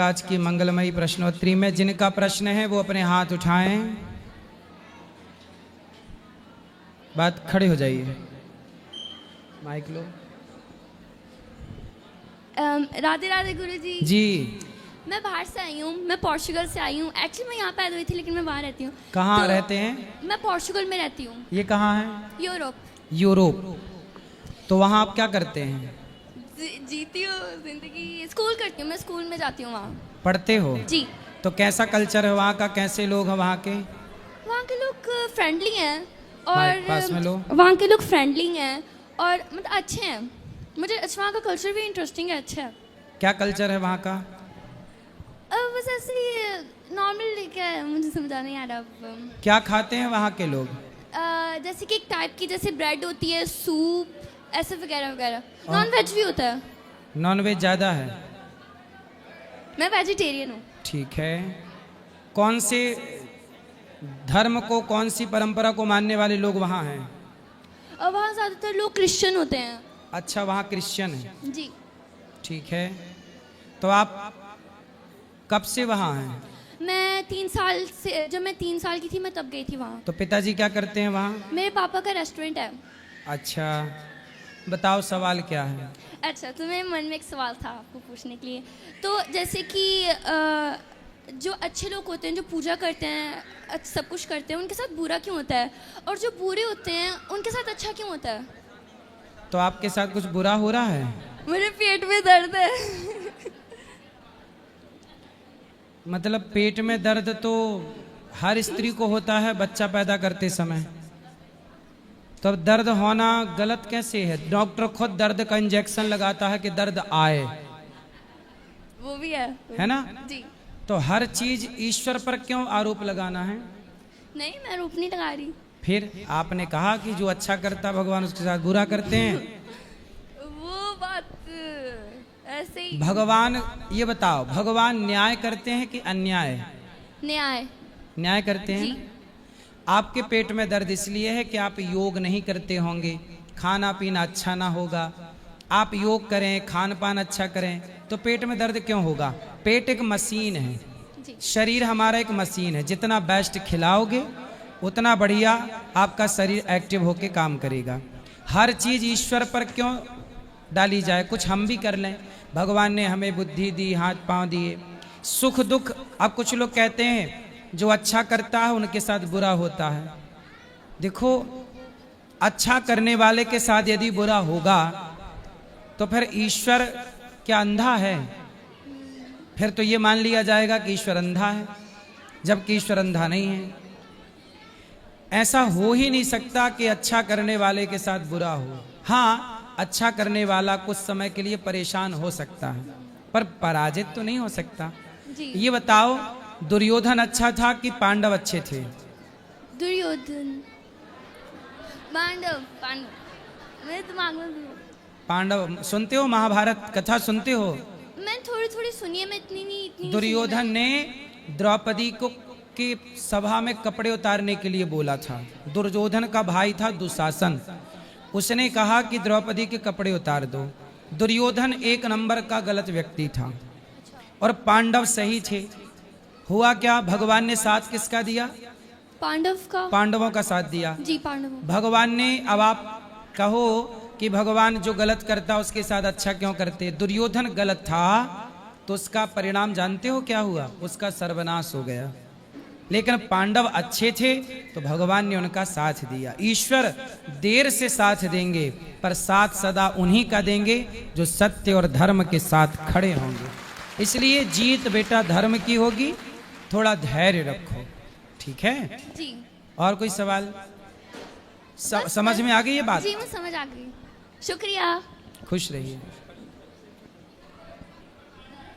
आज की मंगलमयी प्रश्नोत्तरी में जिनका प्रश्न है वो अपने हाथ उठाएं। बात खड़े हो जाइए, माइक लो। राधे राधे गुरुजी। जी, मैं बाहर से आई हूँ, मैं पोर्चुगल से आई हूँ। एक्चुअली मैं यहाँ पैदा हुई थी लेकिन मैं वहाँ रहती हूँ। कहाँ रहते हैं? मैं पोर्चुगल में रहती हूँ। ये कहाँ है? यूरोप। यूरोप। तो वहाँ आप क्या करते हैं? जीती हूँ जिंदगी, स्कूल करती हूँ, मैं स्कूल में जाती हूँ वहाँ। पढ़ते हो? जी। तो कैसा कल्चर है वहाँ का, कैसे लोग हैं वहाँ के? वहाँ के लोग फ्रेंडली हैं माइक पास में लो। वहाँ के लोग फ्रेंडली हैं और मतलब अच्छे हैं। मुझे वहाँ का कल्चर भी इंटरेस्टिंग है, अच्छा है। क्या कल्चर है वहाँ का? बस ऐसे ही नॉर्मल, क्या है मुझे समझा नहीं आ रहा अब। क्या खाते हैं वहाँ के लोग? जैसे कि एक टाइप की जैसे ब्रेड होती है, सूप, ऐसे वगैरह वगैरह। नॉन वेज भी होता है। नॉन वेज ज़्यादा है? मैं वेजिटेरियन हूँ। ठीक है। कौन से धर्म को, कौन सी परंपरा को मानने वाले लोग वहाँ हैं? और वहाँ ज़्यादातर लोग क्रिश्चियन होते हैं। अच्छा, वहाँ क्रिश्चियन है। जी। ठीक है। तो आप कब से वहाँ हैं? मैं 3 साल से, जब मैं 3 साल की थी मैं तब गई थी वहाँ। तो पिताजी क्या करते हैं वहाँ? मेरे पापा का रेस्टोरेंट है। अच्छा, बताओ सवाल क्या है? अच्छा, तो मेरे मन में एक सवाल था आपको पूछने के लिए। तो जैसे कि जो अच्छे लोग होते हैं, जो पूजा करते हैं, सब कुछ करते हैं, उनके साथ बुरा क्यों होता है? और जो बुरे होते हैं उनके साथ अच्छा क्यों होता है? तो आपके साथ कुछ बुरा हो रहा है? मेरे पेट में दर्द है। मतलब पेट में दर्द तो हर स्त्री को होता है बच्चा पैदा करते समय। तो अब दर्द होना गलत कैसे है? डॉक्टर खुद दर्द का इंजेक्शन लगाता है कि दर्द आए, वो भी है ना? जी। तो हर चीज ईश्वर पर क्यों आरोप लगाना है? नहीं, मैं आरोप नहीं लगा रही। फिर आपने कहा कि जो अच्छा करता भगवान उसके साथ बुरा करते हैं। वो बात ऐसे ही। भगवान, ये बताओ, भगवान न्याय करते हैं कि अन्याय? न्याय। न्याय करते हैं। आपके पेट में दर्द इसलिए है कि आप योग नहीं करते होंगे, खाना पीना अच्छा ना होगा। आप योग करें, खान पान अच्छा करें तो पेट में दर्द क्यों होगा? पेट एक मशीन है, शरीर हमारा एक मशीन है। जितना बेस्ट खिलाओगे उतना बढ़िया आपका शरीर एक्टिव होके काम करेगा। हर चीज ईश्वर पर क्यों डाली जाए? कुछ हम भी कर लें। भगवान ने हमें बुद्धि दी, हाथ पांव दिए, सुख दुख। अब कुछ लोग कहते हैं जो अच्छा करता है उनके साथ बुरा होता है। देखो, अच्छा करने वाले के साथ यदि बुरा होगा तो फिर ईश्वर क्या अंधा है? फिर तो ये मान लिया जाएगा कि ईश्वर अंधा है, जबकि ईश्वर अंधा नहीं है। ऐसा हो ही नहीं सकता कि अच्छा करने वाले के साथ बुरा हो। हाँ, अच्छा करने वाला कुछ समय के लिए परेशान हो सकता है पर पराजित तो नहीं हो सकता। जी। ये बताओ, दुर्योधन अच्छा था कि पांडव अच्छे थे? दुर्योधन। पांडव। पांडव मेरे दिमाग में पांडव। सुनते हो महाभारत कथा, सुनते हो? मैं थोड़ी थोड़ी सुनी है, मैं इतनी नहीं दुर्योधन ने द्रौपदी को की सभा में कपड़े उतारने के लिए बोला था। दुर्योधन का भाई था दुशासन, उसने कहा कि द्रौपदी के कपड़े उतार दो। दुर्योधन एक नंबर का गलत व्यक्ति था और पांडव सही थे। हुआ क्या? भगवान ने साथ किसका दिया? पांडव का। पांडवों का साथ दिया। जी, पांडव। भगवान ने, अब आप कहो कि भगवान जो गलत करता उसके साथ अच्छा क्यों करते? दुर्योधन गलत था तो उसका परिणाम जानते हो क्या हुआ? उसका सर्वनाश हो गया। लेकिन पांडव अच्छे थे तो भगवान ने उनका साथ दिया। ईश्वर देर से साथ देंगे पर साथ सदा उन्हीं का देंगे जो सत्य और धर्म के साथ खड़े होंगे। इसलिए जीत बेटा धर्म की होगी, थोड़ा धैर्य रखो, ठीक है? जी। और कोई सवाल? समझ में आ गई ये बात? जी, मैं समझ आ गई। शुक्रिया। खुश रहिए।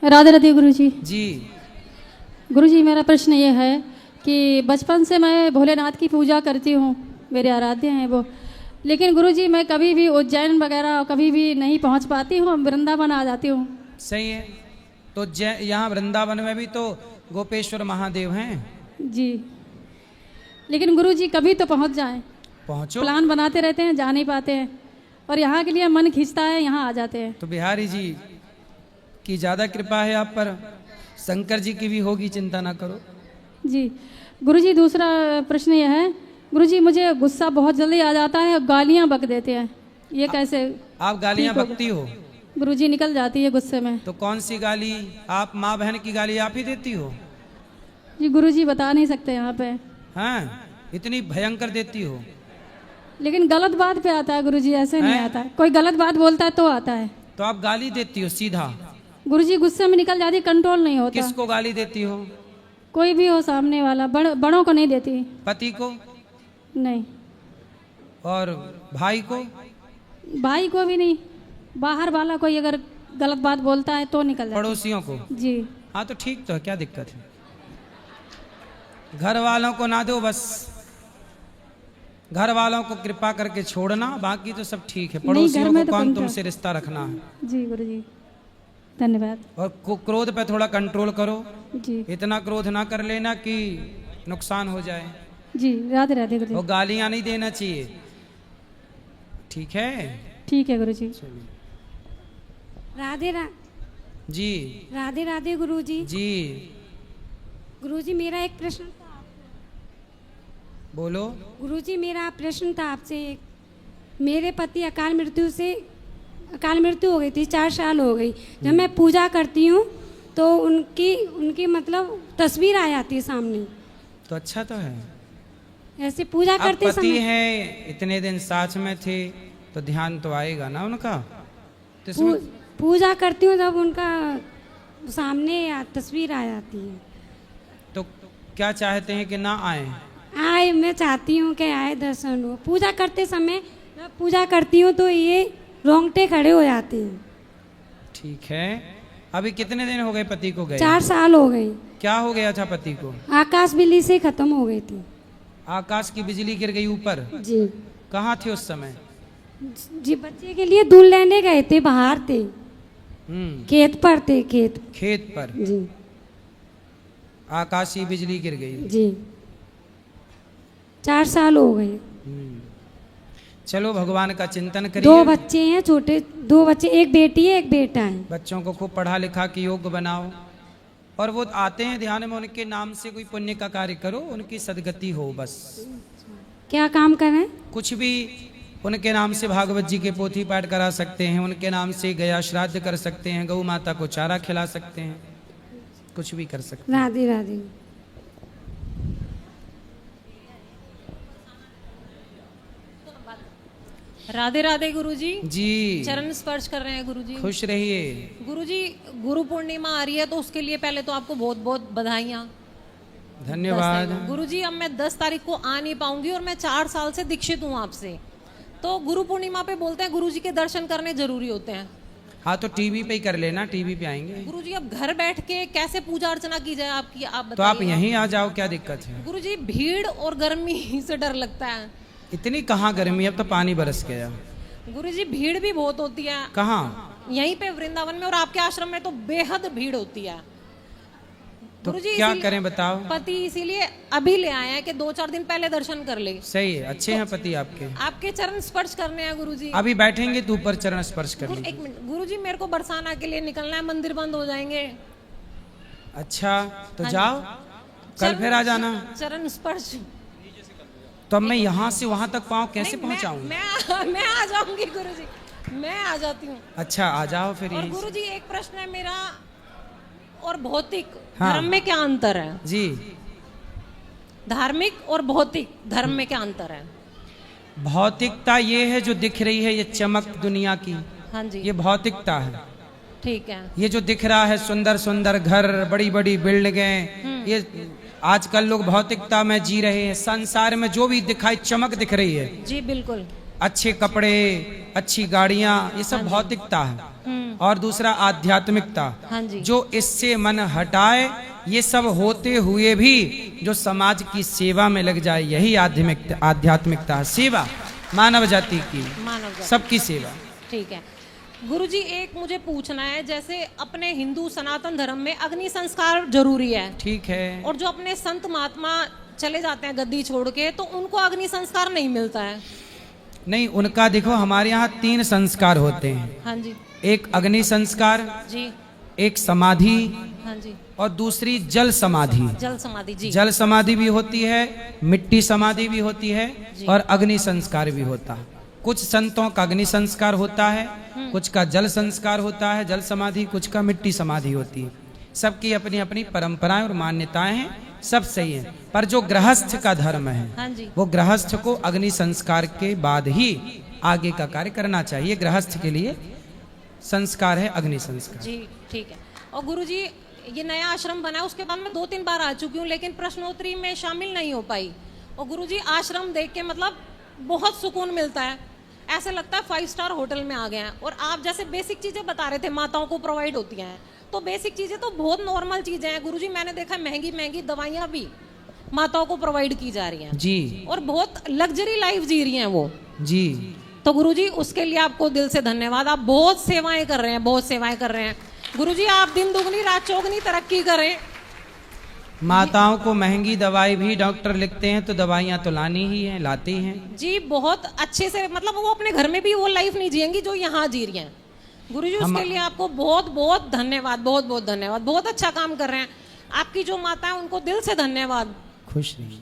राधे राधे गुरुजी। जी। गुरुजी, मेरा प्रश्न ये है कि बचपन से मैं भोलेनाथ की पूजा करती हूँ, मेरे आराध्य हैं वो। लेकिन गुरुजी मैं कभी भी उज्जैन वगैरह कभी भी नहीं पहुँच पाती हूँ, वृंदावन आ जाती हूँ। सही है। तो यहाँ वृंदावन में भी तो गोपेश्वर महादेव हैं। जी, लेकिन गुरुजी कभी तो पहुँच जाएं। पहुँचो। प्लान बनाते रहते हैं, जा नहीं पाते हैं, और यहाँ के लिए मन खींचता है, यहाँ आ जाते हैं। तो बिहारी जी की ज़्यादा कृपा है आप पर। शंकर जी की भी होगी, चिंता ना करो। जी गुरुजी, दूसरा प्रश्न यह है, गुरुजी मुझे गुस्सा बहुत जल्दी आ जाता है, गालियाँ बक देते हैं, ये कैसे? आप गालियां ठीक होगा। बकती हो? गुरुजी निकल जाती है गुस्से में। तो कौन सी गाली? आप माँ बहन की गाली आप ही देती हो? जी गुरुजी बता नहीं सकते यहाँ पे, हाँ, इतनी भयंकर देती हो? लेकिन गलत बात पे आता है गुरुजी, ऐसे नहीं हैं? आता है। कोई गलत बात बोलता है तो आता है। तो आप गाली देती हो सीधा? गुरुजी गुस्से में निकल जाती, कंट्रोल नहीं होता। किसको गाली देती हो? कोई भी हो सामने वाला, बड़ों को नहीं देती। पति को? नहीं। और भाई को? भाई को भी नहीं, बाहर वाला कोई अगर गलत बात बोलता है तो निकल जाती। पड़ोसियों को? जी। हाँ तो ठीक तो है, क्या दिक्कत है? घर वालों को ना दो बस, घर वालों को कृपा करके छोड़ना, बाकी तो सब ठीक है। नहीं, पड़ोसियों घर को में तो कौन control- तुमसे रिश्ता रखना है। जी गुरुजी, धन्यवाद। और क्रोध पे थोड़ा कंट्रोल करो, जी इतना क्रोध ना कर लेना कि नुकसान हो जाए। जी, राधे राधे गुरुजी। और गालियां नहीं देना चाहिए, ठीक है? ठीक है गुरुजी। जी राधे राधे गुरुजी। जी गुरुजी मेरा एक प्रश्न था। बोलो। गुरुजी मेरा प्रश्न था आपसे। मेरे पति अकाल मृत्यु हो गई थी, 4 साल हो गई। जब मैं पूजा करती हूँ तो उनकी मतलब तस्वीर आ जाती है सामने। तो अच्छा तो है। ऐसे पूजा अब करते पति समय है, इतने दिन साथ में थे तो ध्यान तो आएगा ना उनका। तो इसमें पूजा करती हूँ जब उनका सामने तस्वीर आ जाती है। तो क्या चाहते हैं कि ना आए? आए, मैं चाहती हूँ कि आए, दर्शन हो। पूजा करते समय जब पूजा करती हूँ तो ये रोंगटे खड़े हो जाते हैं। ठीक है। अभी कितने दिन हो गए पति को गए? 4 साल हो गए। क्या हो गया था पति को? आकाश बिजली से खत्म हो गई थी। आकाश की बिजली गिर गई ऊपर? जी कहाँ थे उस समय? जी, बच्चे के लिए दूध लेने गए थे, बाहर थे, खेत पर थे, खेत पर जी आकाशीय बिजली गिर गई। जी। 4 साल हो गए। चलो भगवान का चिंतन 2 करिए। बच्चे हैं, छोटे 2 बच्चे, एक बेटी है, एक बेटा है। बच्चों को खूब पढ़ा लिखा के योग्य बनाओ, और वो आते हैं ध्यान में, उनके नाम से कोई पुण्य का कार्य करो, उनकी सदगति हो बस। क्या काम कर रहे हैं? कुछ भी उनके नाम से भागवत जी के पोथी पाठ करा सकते हैं, उनके नाम से गया श्राद्ध कर सकते हैं, गौ माता को चारा खिला सकते हैं, कुछ भी कर सकते हैं। राधे राधे। राधे राधे गुरुजी। जी चरण स्पर्श कर रहे हैं गुरुजी। खुश रहिए। गुरुजी गुरु पूर्णिमा आ रही है तो उसके लिए पहले तो आपको बहुत बहुत बधाइयाँ। धन्यवाद। गुरुजी अब मैं 10 तारीख को आ नहीं पाऊंगी और मैं 4 साल से दीक्षित हूँ आपसे। तो गुरु पूर्णिमा पे बोलते हैं गुरुजी के दर्शन करने जरूरी होते हैं। हाँ तो टीवी पे ही कर लेना, टीवी पे आएंगे। गुरुजी अब घर बैठ के कैसे पूजा अर्चना की जाए आपकी, आप तो आप बताइए। यहीं आ जाओ, क्या दिक्कत है? गुरुजी भीड़ और गर्मी से डर लगता है। इतनी कहाँ गर्मी, अब तो पानी बरस गया। गुरुजी भीड़ भी बहुत होती है कहाँ? यहीं पे वृंदावन में, और आपके आश्रम में तो बेहद भीड़ होती है। तो गुरुजी क्या इसीलिए- करें बताओ? पति इसीलिए अभी ले आए हैं कि 2-4 दिन पहले दर्शन कर ले। सही है, अच्छे हैं पति आपके। आपके चरण स्पर्श करने हैं गुरुजी। अभी बैठेंगे तो ऊपर चरण स्पर्श एक करेंगे। मिनट गुरुजी, मेरे को बरसाना के लिए निकलना है, मंदिर बंद हो जाएंगे। अच्छा तो जाओ, कल फिर आ जाना। चरण स्पर्श। तो अब मैं यहाँ से वहाँ तक पाँव कैसे नहीं, पहुँचाऊँ? मैं आ जाऊंगी गुरुजी, मैं आ जाती हूँ। अच्छा आ जाओ फिर और यहीं से। गुरुजी एक प्रश्न है मेरा, और भौतिक हाँ। धर्म में क्या अंतर है? जी धार्मिक और भौतिक धर्म में क्या अंतर है? भौतिकता ये है जो दिख रही है, ये चमक दुनिया की, हाँ जी, ये भौतिकता है। ठीक है। ये जो दिख रहा है सुंदर सुंदर घर, बड़ी बड़ी बिल्डिंगें, ये आजकल लोग भौतिकता में जी रहे हैं। संसार में जो भी दिखाई चमक दिख रही है, जी बिल्कुल। अच्छे कपड़े, अच्छी गाड़ियां, ये सब भौतिकता है। और दूसरा आध्यात्मिकता, हाँ जी। जो इससे मन हटाए, ये सब होते हुए भी जो समाज की सेवा में लग जाए, यही आध्यात्मिकता है। सेवा मानव जाति की, मानव जाति। सबकी सेवा। ठीक है गुरुजी, एक मुझे पूछना है, जैसे अपने हिंदू सनातन धर्म में अग्नि संस्कार जरूरी है, ठीक है। और जो अपने संत महात्मा चले जाते हैं गद्दी छोड़ के, तो उनको अग्नि संस्कार नहीं मिलता है। नहीं, उनका देखो हमारे यहाँ 3 संस्कार होते हैं। हाँ जी। एक अग्नि संस्कार, जी। एक समाधि, हाँ जी। और दूसरी जल समाधि। जल समाधि जी। जल समाधि भी होती है, मिट्टी समाधि भी होती है और अग्नि संस्कार भी होता है। कुछ संतों का अग्नि संस्कार होता है, कुछ का जल संस्कार होता है, जल समाधि, कुछ का मिट्टी समाधि होती है। सबकी अपनी अपनी परंपराएं और मान्यताएं हैं, सब सही है। पर जो गृहस्थ का धर्म है, हाँ जी। वो गृहस्थ को अग्नि संस्कार के बाद ही आगे का कार्य करना चाहिए। गृहस्थ के लिए संस्कार है अग्नि संस्कार। जी ठीक है। और गुरुजी ये नया आश्रम बना है, उसके बाद मैं 2-3 बार आ चुकी हूँ, लेकिन प्रश्नोत्तरी में शामिल नहीं हो पाई। और गुरुजी आश्रम देख के मतलब बहुत सुकून मिलता है, ऐसा लगता है 5 स्टार होटल में आ गए हैं। और आप जैसे बेसिक चीजें बता रहे थे माताओं को प्रोवाइड होती हैं, तो बेसिक चीजें तो बहुत नॉर्मल चीजें हैं गुरुजी। मैंने देखा महंगी महंगी दवाइयाँ भी माताओं को प्रोवाइड की जा रही हैं जी, और बहुत लग्जरी लाइफ जी रही हैं वो जी। तो गुरुजी उसके लिए आपको दिल से धन्यवाद। आप बहुत सेवाएं कर रहे हैं, बहुत सेवाएं कर रहे हैं गुरुजी। आप दिन दुगनी रात चौगनी तरक्की करें। माताओं को महंगी दवाई भी डॉक्टर लिखते हैं तो दवाइयाँ तो लानी ही है, लाती हैं जी बहुत अच्छे से, मतलब वो अपने घर में भी वो लाइफ नहीं जिएंगी जो यहाँ जी रही हैं गुरुजी। उसके लिए आपको बहुत बहुत धन्यवाद, बहुत बहुत धन्यवाद। बहुत अच्छा काम कर रहे हैं। आपकी जो माता है उनको दिल से धन्यवाद। खुश रहिए,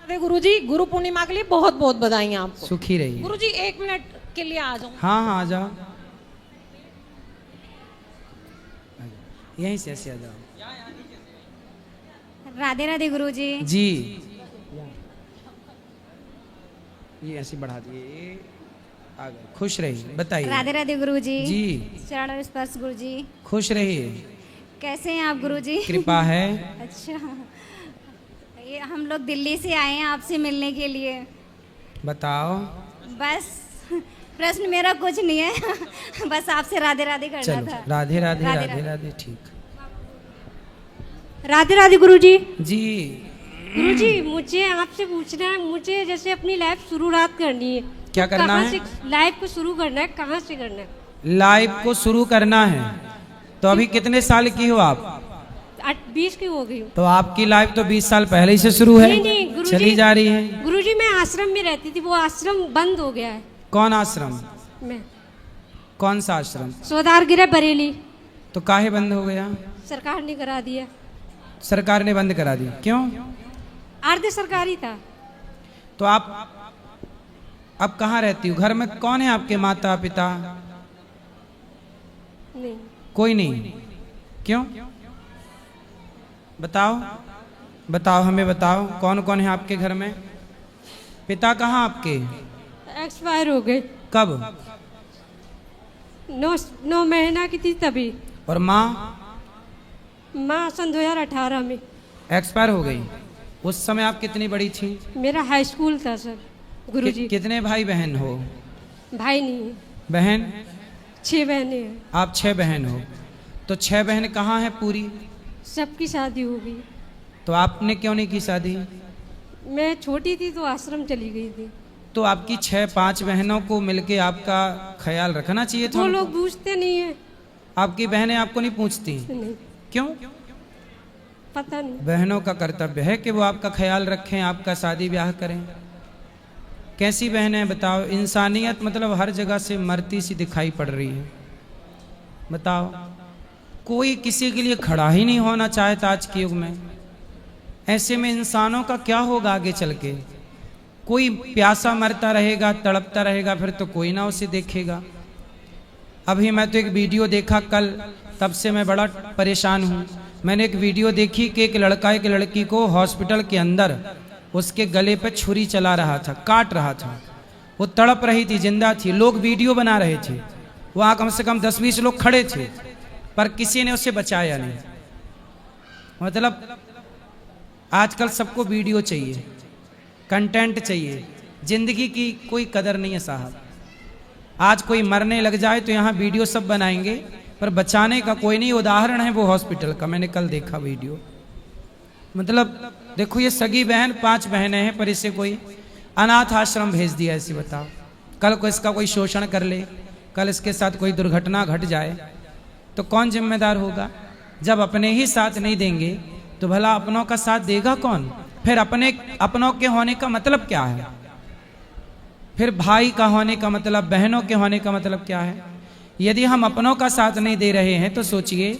अरे गुरुजी गुरु पूर्णिमा के लिए बहुत बहुत बधाई आपको। सुखी रहिए। गुरुजी 1 मिनट के लिए आ जाऊं? हाँ हाँ, आ जाओ, यहीं से ऐसे आ जाओ। राधे राधे गुरुजी। जी, ये ऐसे बढ़ा दिए, आ गए। खुश रहिए, बताइए। राधे राधे गुरुजी। जी, चरण स्पर्श गुरुजी। खुश रहिए, कैसे हैं आप गुरुजी? कृपा है। अच्छा, ये हम लोग दिल्ली से आए हैं आपसे मिलने के लिए। बताओ। बस प्रश्न मेरा कुछ नहीं है बस आपसे राधे राधे करना चलो, था। राधे राधे राधे राधे राधे, ठीक। राधे राधे गुरुजी। जी, गुरुजी मुझे आपसे पूछना है, मुझे जैसे अपनी लाइफ शुरुआत करनी है, क्या करना कहाँ है? से लाइफ को शुरू करना है, कहाँ से करना है? लाइफ को शुरू करना है तो अभी कितने साल की हो आप? 20 की हो गई हूँ। तो आपकी लाइफ तो 20 साल पहले ही से शुरू है, नहीं, नहीं, गुरुजी। चली जा रही है। गुरुजी मैं आश्रम में रहती थी, वो आश्रम बंद हो गया है। कौन आश्रम? मैं कौन सा आश्रम? सोदारगिरा बरेली। तो काहे बंद हो गया? सरकार ने करा दिया। सरकार ने बंद करा दी, क्यों? अर्ध सरकारी था। तो आप अब कहाँ रहती हो? घर में कौन है आपके माता पिता? नहीं, कोई नहीं, क्यों? बताओ, बताओ, हमें बताओ, कौन कौन है आपके घर में? पिता कहाँ आपके? एक्सपायर हो गए। कब? 9 महीना की थी तभी। और माँ? माँ सन 2018 में। एक्सपायर हो गई। उस समय आप कितनी बड़ी थी? मेरा हाई स्कूल था सर गुरुजी। कितने भाई बहन हो? भाई नहीं है, बहन? 6 बहनें हैं। आप 6 बहन हो, तो 6 बहन कहाँ है पूरी? सबकी शादी हो गई। तो आपने क्यों नहीं की शादी? मैं छोटी थी तो आश्रम चली गई थी। तो आपकी 6-5 बहनों को मिलके आपका ख्याल रखना चाहिए था। वो उनको। लोग पूछते नहीं है। आपकी बहनें आपको नहीं पूछती? नहीं, क्यों? पता नहीं। बहनों का कर्तव्य है कि वो आपका ख्याल रखें, आपका शादी ब्याह करें। कैसी बहनें बताओ? इंसानियत मतलब हर जगह से मरती सी दिखाई पड़ रही है। बताओ, कोई किसी के लिए खड़ा ही नहीं होना चाहता आज के युग में। ऐसे में इंसानों का क्या होगा आगे चल के? कोई प्यासा मरता रहेगा, तड़पता रहेगा, फिर तो कोई ना उसे देखेगा। अभी मैं तो एक वीडियो देखा कल, तब से मैं बड़ा परेशान हूँ। मैंने एक वीडियो देखी कि एक लड़का एक लड़की को हॉस्पिटल के अंदर उसके गले पे छुरी चला रहा था, काट रहा था। वो तड़प रही थी, जिंदा थी। लोग वीडियो बना रहे थे, वहाँ कम से कम 10-20 लोग खड़े थे, पर किसी ने उसे बचाया नहीं। मतलब आजकल सबको वीडियो चाहिए, कंटेंट चाहिए, जिंदगी की कोई कदर नहीं है साहब। आज कोई मरने लग जाए तो यहाँ वीडियो सब बनाएंगे, पर बचाने का कोई नहीं। उदाहरण है वो हॉस्पिटल का, मैंने कल देखा वीडियो। मतलब देखो, ये सगी बहन 5 बहनें हैं, पर इसे कोई अनाथ आश्रम भेज दिया। ऐसे बताओ, कल को इसका कोई शोषण कर ले, कल इसके साथ कोई दुर्घटना घट जाए तो कौन जिम्मेदार होगा? जब अपने ही साथ नहीं देंगे तो भला अपनों का साथ देगा कौन? फिर अपनों के होने का मतलब क्या है? फिर भाई का होने का मतलब, बहनों के होने का मतलब क्या है? यदि हम अपनों का साथ नहीं दे रहे हैं तो सोचिए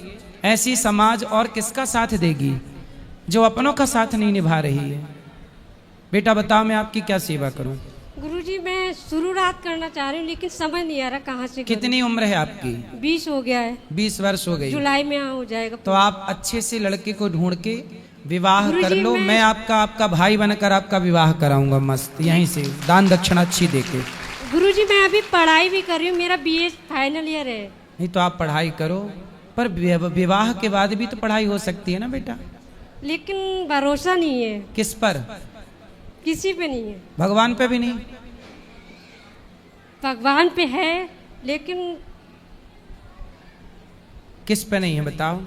ऐसी समाज और किसका साथ देगी जो अपनों का साथ नहीं निभा रही है। बेटा बताओ मैं आपकी क्या सेवा करूं। गुरुजी मैं शुरुआत करना चाह रही हूँ लेकिन समझ नहीं आ रहा कहाँ से कितनी उम्र है आपकी? 20 हो गया है, 20 वर्ष हो गई। जुलाई में हो जाएगा। तो आप अच्छे से लड़के को ढूंढ के विवाह गुरुजी, कर लो। मैं आपका भाई बनकर आपका विवाह कराऊंगा मस्त, यहीं से दान दक्षिणा अच्छी देके। गुरुजी मैं अभी पढ़ाई भी कर रही हूँ, मेरा BA फाइनल ईयर है। नहीं तो आप पढ़ाई करो, पर विवाह के बाद भी तो पढ़ाई हो सकती है ना बेटा। लेकिन भरोसा नहीं है। किस पर? किसी पे नहीं है। भगवान पे भी नहीं? भगवान पे है लेकिन किस पे नहीं है बताओ?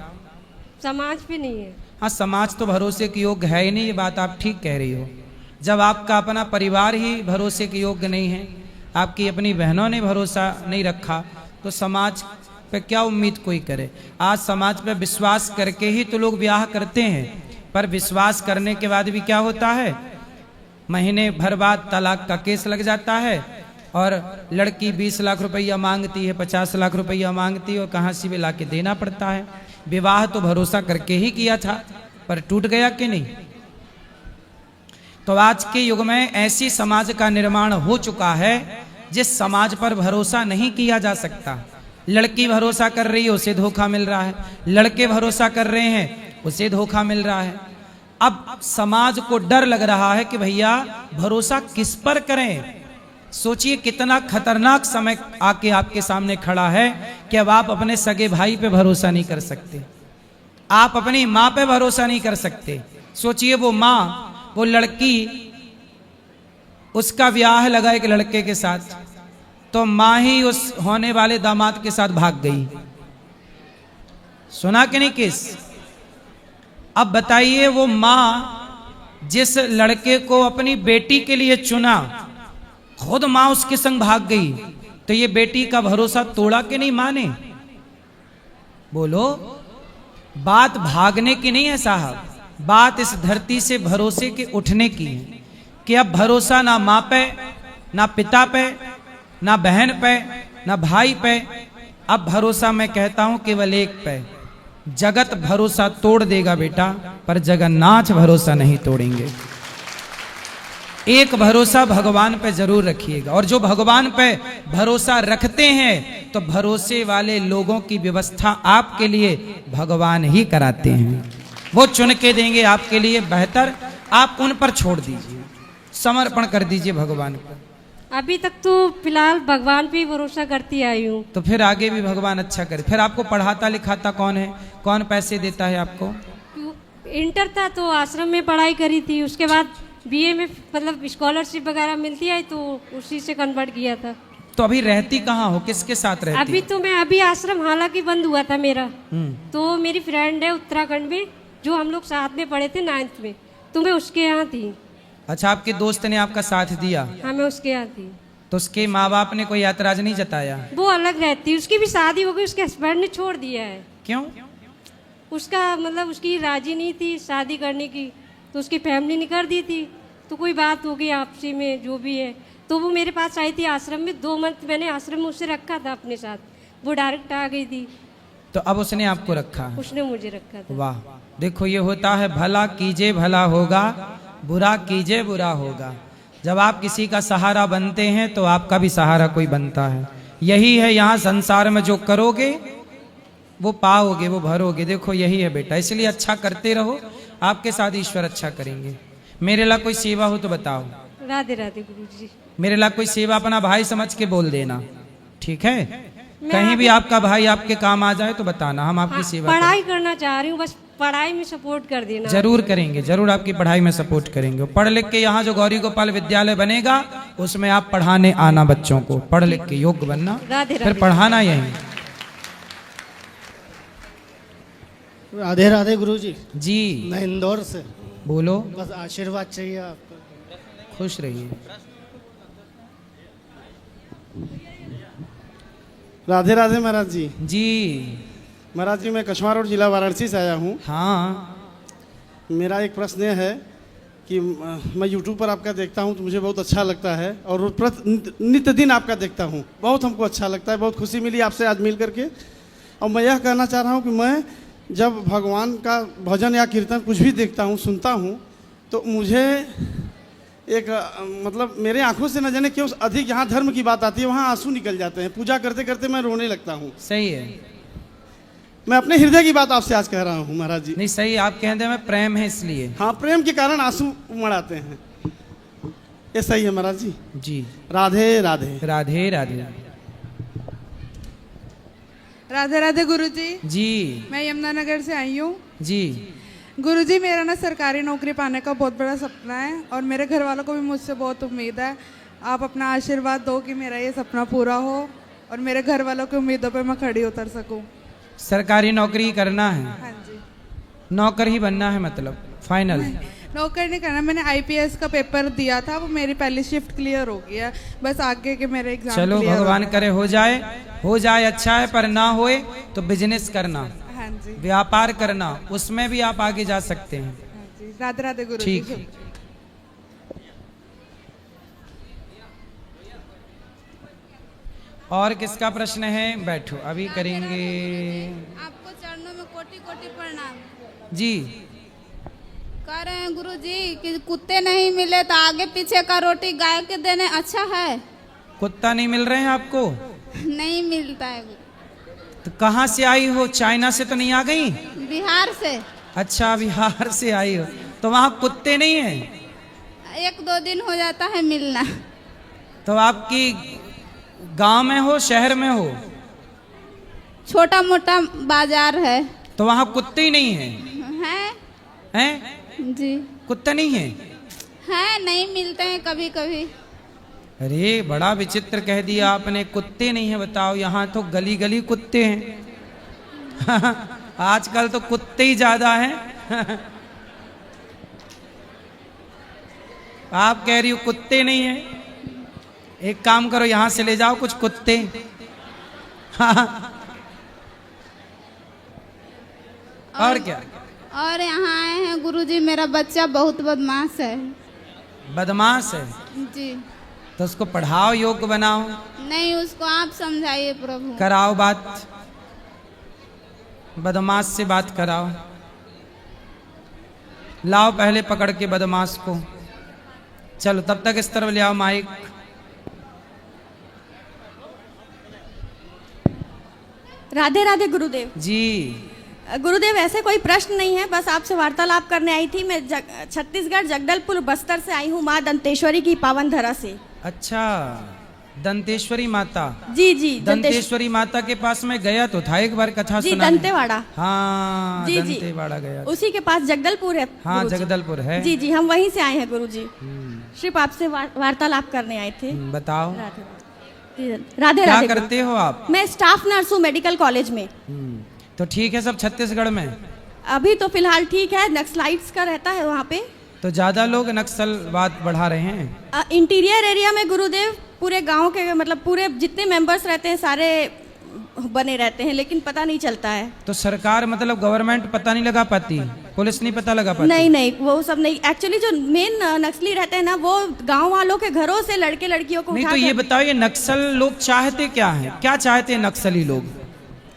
समाज पे नहीं है। हाँ, समाज तो भरोसे के योग्य है ही नहीं, ये बात आप ठीक कह रही हो। जब आपका अपना परिवार ही भरोसे के योग्य नहीं है, आपकी अपनी बहनों ने भरोसा नहीं रखा, तो समाज पे क्या उम्मीद कोई करे। आज समाज पे विश्वास करके ही तो लोग ब्याह करते हैं, पर विश्वास करने के बाद भी क्या होता है, महीने भर बाद तलाक का केस लग जाता है और लड़की 20 लाख रुपया मांगती है, 50 लाख रुपया मांगती है और कहाँ से भी ला के देना पड़ता है। विवाह तो भरोसा करके ही किया था, पर टूट गया कि नहीं। तो आज के युग में ऐसी समाज का निर्माण हो चुका है जिस समाज पर भरोसा नहीं किया जा सकता। लड़की भरोसा कर रही है, उसे धोखा मिल रहा है, लड़के भरोसा कर रहे हैं, उसे धोखा मिल रहा है। अब समाज को डर लग रहा है कि भैया भरोसा किस पर करें। सोचिए कितना खतरनाक समय आके आपके सामने खड़ा है कि अब आप अपने सगे भाई पे भरोसा नहीं कर सकते, आप अपनी माँ पे भरोसा नहीं कर सकते। सोचिए वो माँ, वो लड़की, उसका ब्याह लगा एक लड़के के साथ, तो माँ ही उस होने वाले दामाद के साथ भाग गई। सुना कि नहीं किस? अब बताइए वो माँ जिस लड़के को अपनी बेटी के लिए चुना, खुद माँ उसके संग भाग गई, तो ये बेटी का भरोसा तोड़ा कि नहीं माँ ने? बोलो। बात भागने की नहीं है साहब, बात इस धरती से भरोसे के उठने की है कि अब भरोसा ना माँ पे, ना पिता पे, ना बहन पे, ना भाई पे, अब भरोसा मैं कहता हूं केवल एक पे। जगत भरोसा तोड़ देगा बेटा, पर जगन्नाथ भरोसा नहीं तोड़ेंगे। एक भरोसा भगवान पे जरूर रखिएगा, और जो भगवान पे भरोसा रखते हैं तो भरोसे वाले लोगों की व्यवस्था आपके लिए भगवान ही कराते हैं। वो चुन के देंगे आपके लिए बेहतर, आप उन पर छोड़ दीजिए, समर्पण कर दीजिए भगवान पर। अभी तक तो फिलहाल भगवान पे ही भरोसा करती आई हूँ। तो फिर आगे भी भगवान अच्छा करे। फिर आपको पढ़ाता लिखाता कौन है, कौन पैसे देता है आपको? इंटर था तो आश्रम में पढ़ाई करी थी, उसके बाद BA में मतलब स्कॉलरशिप वगैरह मिलती है तो उसी से कन्वर्ट किया था। तो अभी रहती कहाँ हो, किसके साथ रहती? अभी तो मैं अभी आश्रम हालांकि बंद हुआ था मेरा, तो मेरी फ्रेंड है उत्तराखंड में जो हम लोग साथ में पढ़े थे 9th में, तो मैं उसके यहाँ थी। अच्छा, आपके दोस्त ने आपका साथ दिया? हाँ मैं उसके यहाँ थी। तो उसके माँ बाप ने कोई ऐतराज नहीं जताया? वो अलग रहती, उसकी भी शादी हो गई, उसके हस्बैंड ने छोड़ दिया है। क्यों? उसका मतलब उसकी राजी नहीं थी शादी करने की, तो उसकी फैमिली ने कर दी थी। तो कोई बात हो गई आपसी में जो भी है, तो वो मेरे पास आई थी आश्रम में। 2 मंथ मैंने आश्रम में उसे रखा था अपने साथ, वो डायरेक्ट आ गई थी। तो अब उसने आपको रखा? उसने मुझे रखा था। वाह, देखो ये होता है, भला कीजिए भला होगा, बुरा कीजिए बुरा होगा। जब आप किसी का सहारा बनते हैं तो आपका भी सहारा कोई बनता है। यही है यहाँ संसार में, जो करोगे वो पाओगे, वो भरोगे। देखो यही है बेटा, इसलिए अच्छा करते रहो, आपके साथ ईश्वर अच्छा करेंगे। मेरे ला कोई सेवा हो तो बताओ। राधे राधे गुरुजी। मेरे ला कोई सेवा अपना भाई समझ के बोल देना, ठीक है? कहीं भी आपका भाई आपके काम आ जाए तो बताना, हम आपकी सेवा पढ़ाई करना चाह रही हूँ, बस पढ़ाई में सपोर्ट कर देना। जरूर करेंगे, जरूर आपकी पढ़ाई में सपोर्ट करेंगे। पढ़ लिख के यहाँ जो गौरी गोपाल विद्यालय बनेगा उसमें आप पढ़ाने आना, बच्चों को पढ़ लिख के योग्य बनना, फिर पढ़ाना यही। राधे राधे गुरुजी। जी मैं इंदौर से। बोलो। बस आशीर्वाद चाहिए आपका। खुश रहिए। राधे राधे महाराज जी। जी महाराज जी, मैं कछवार रोड जिला वाराणसी से आया हूँ। हाँ, मेरा एक प्रश्न यह है कि मैं यूट्यूब पर आपका देखता हूँ तो मुझे बहुत अच्छा लगता है, और नित्य दिन आपका देखता हूँ, बहुत हमको अच्छा लगता है, बहुत खुशी मिली आपसे आज मिल करके। और मैं यह कहना चाह रहा हूँ कि मैं जब भगवान का भजन या कीर्तन कुछ भी देखता हूँ, सुनता हूँ, तो मुझे एक मतलब मेरे आंखों से न जाने क्यों अधिक यहाँ धर्म की बात आती है, वहाँ आंसू निकल जाते हैं। पूजा करते करते मैं रोने लगता हूँ। सही है। मैं अपने हृदय की बात आपसे आज कह रहा हूँ महाराज जी। नहीं सही, आप कहते हैं प्रेम है इसलिए। हाँ, प्रेम के कारण आंसू मड़ाते हैं, ये सही है महाराज जी। जी। राधे राधे। राधे राधे। राधे राधे गुरुजी। जी। मैं यमुनानगर से आई हूँ। जी। गुरुजी, मेरा ना सरकारी नौकरी पाने का बहुत बड़ा सपना है और मेरे घर वालों को भी मुझसे बहुत उम्मीद है। आप अपना आशीर्वाद दो कि मेरा ये सपना पूरा हो और मेरे घर वालों की उम्मीदों पे मैं खड़ी उतर सकूं। सरकारी नौकरी करना है? हाँ जी। नौकर ही बनना है मतलब फाइनल? नौकर नहीं करना, मैंने IPS का पेपर दिया था, वो मेरी पहली शिफ्ट क्लियर हो गया, बस आगे के मेरे एग्जाम। चलो भगवान करे हो जाए अच्छा है, पर ना होए तो बिजनेस करना। हाँ जी। व्यापार करना, उसमें भी आप आगे जा सकते हैं। हाँ जी। राधे राधे गुरुजी। ठीक है। और किसका प्रश्न है? बैठो, अभी करेंगे। आपको चरणों में कोटि कोटि प्रणाम। जी। कह रहे हैं गुरुजी कि कुत्ते नहीं मिले तो आगे पीछे का रोटी गाय के देने अच्छा है। कुत्ता नहीं मिल रहे हैं आपको? नहीं मिलता है। तो कहाँ से आई हो? चाइना से तो नहीं आ गई? बिहार से। अच्छा, बिहार से आई हो, तो वहाँ कुत्ते नहीं हैं? 1-2 दिन हो जाता है मिलना। तो आपकी गांव में हो, शहर में हो? छोटा मोटा बाजार है। तो वहाँ कुत्ते ही नहीं हैं? हैं? जी। कुत्ते नहीं हैं? है, नहीं मिलते हैं कभी कभी। अरे बड़ा विचित्र कह दिया आपने, कुत्ते नहीं है। बताओ, यहाँ तो गली गली कुत्ते हैं। आजकल तो कुत्ते ही ज्यादा हैं। आप कह रही हो कुत्ते नहीं है? एक काम करो, यहाँ से ले जाओ कुछ कुत्ते। और क्या? और यहाँ आए हैं गुरुजी, मेरा बच्चा बहुत बदमाश है। बदमाश है? जी। तो उसको पढ़ाओ, योग्य बनाओ। नहीं, उसको आप समझाइए प्रभु। कराओ बात, बदमाश से बात कराओ। लाओ पहले पकड़ के बदमाश को। चलो तब तक इस तरफ ले आओ माइक। राधे राधे गुरुदेव जी। गुरुदेव, ऐसे कोई प्रश्न नहीं है, बस आपसे वार्तालाप करने आई थी। मैं छत्तीसगढ़ जगदलपुर बस्तर से आई हूँ, माँ दंतेश्वरी की पावन धरा से। अच्छा, दंतेश्वरी माता। जी जी। दंतेश्वरी माता के पास मैं गया तो था एक बार, कथा जी, सुना। दंतेवाड़ा। हाँ जी, दंतेवाड़ा गया। उसी के पास जगदलपुर है। हाँ गुरुजी। जगदलपुर है। जी जी, हम वहीं से आए हैं गुरुजी। सिर्फ आपसे वार्तालाप करने आए थे। बताओ। राधे क्या राधे। करते हो आप? मैं स्टाफ नर्स हूँ मेडिकल कॉलेज में। तो ठीक है सब छत्तीसगढ़ में? अभी तो फिलहाल ठीक है, नक्सलाइट्स का रहता है वहाँ पे। तो ज्यादा लोग नक्सलवाद बढ़ा रहे हैं? इंटीरियर एरिया में गुरुदेव पूरे गांव के मतलब पूरे जितने मेंबर्स रहते हैं सारे बने रहते हैं, लेकिन पता नहीं चलता है। तो सरकार मतलब गवर्नमेंट पता नहीं लगा पाती? पुलिस नहीं पता लगा पाती? नहीं नहीं, वो सब नहीं। एक्चुअली जो मेन नक्सली रहते हैं ना, वो गांव वालों के घरों से लड़के लड़कियों को नहीं। तो ये बताओ, ये नक्सल लोग चाहते क्या है? क्या चाहते हैं नक्सली लोग?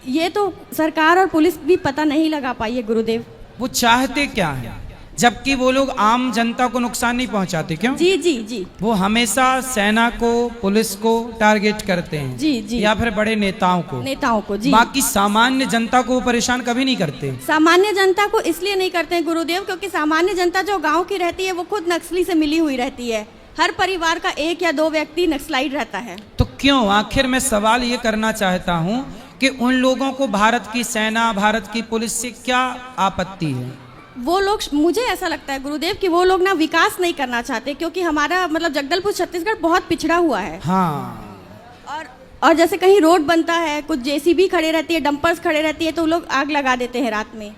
ये तो सरकार और पुलिस भी पता नहीं लगा पाई है गुरुदेव। वो चाहते क्या है, जबकि वो लोग आम जनता को नुकसान नहीं पहुंचाते? क्यों? जी जी जी। वो हमेशा सेना को, पुलिस को टारगेट करते हैं। जी जी। या फिर बड़े नेताओं को। जी। बाकी सामान्य जनता को वो परेशान कभी नहीं करते। सामान्य जनता को इसलिए नहीं करते हैं गुरुदेव, क्योंकि सामान्य जनता जो गांव की रहती है वो खुद नक्सली से मिली हुई रहती है। हर परिवार का 1 या 2 व्यक्ति नक्सलाइट रहता है। तो क्यों? आखिर मैं सवाल ये करना चाहता हूँ कि उन लोगों को भारत की सेना, भारत की पुलिस से क्या आपत्ति है? वो लोग, मुझे ऐसा लगता है गुरुदेव कि वो लोग ना विकास नहीं करना चाहते, क्योंकि हमारा मतलब जगदलपुर छत्तीसगढ़ बहुत पिछड़ा हुआ है। हाँ। और जैसे कहीं रोड बनता है, कुछ JCB खड़े रहती है, डंपर्स खड़े रहती है, तो लोग आग लगा देते हैं रात में।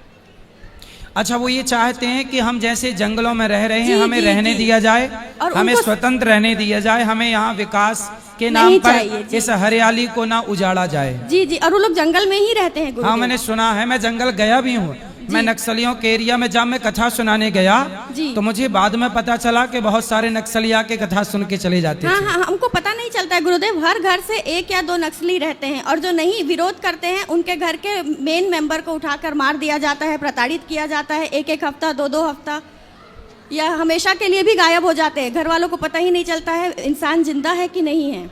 अच्छा, वो ये चाहते हैं कि हम जैसे जंगलों में रह रहे हैं, जी, हमें जी, रहने जी। दिया जाए, और हमें उनको स्वतंत्र रहने दिया जाए, हमें यहाँ विकास के नाम नहीं पर चाहिए, जी। इस हरियाली को ना उजाड़ा जाए। जी जी। और वो लोग जंगल में ही रहते हैं गुरुदेव। हाँ मैंने सुना है, मैं जंगल गया भी हूँ। मैं नक्सलियों के एरिया में जब मैं कथा सुनाने गया जी। तो मुझे बाद में पता चला कि बहुत सारे नक्सली आके कथा सुन के चले जाते हाँ थे। हाँ, हमको पता नहीं चलता है गुरुदेव, हर घर से 1 या 2 नक्सली रहते हैं और जो नहीं विरोध करते हैं उनके घर के मेन मेंबर को उठाकर मार दिया जाता है, प्रताड़ित किया जाता है, 1-1 हफ्ता 2-2 हफ्ता या हमेशा के लिए भी गायब हो जाते हैं। घर वालों को पता ही नहीं चलता है इंसान जिंदा है कि नहीं है।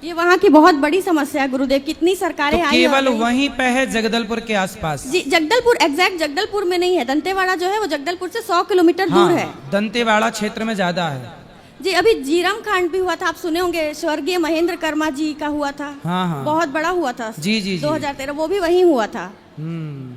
ये वहाँ की बहुत बड़ी समस्या है गुरुदेव। कितनी सरकारें तो आई केवल और गई। वहीं पे है जगदलपुर के आसपास? जी, जगदलपुर एग्जैक्ट जगदलपुर में नहीं है, दंतेवाड़ा जो है वो जगदलपुर से 100 किलोमीटर दूर है। दंतेवाड़ा क्षेत्र में ज्यादा है। जी, अभी जीरम कांड भी हुआ था, आप सुने होंगे, स्वर्गीय महेंद्र कर्मा जी का हुआ था। हाँ हाँ, बहुत बड़ा हुआ था। जी जी 2013 वो भी वहीं हुआ था। हम्म,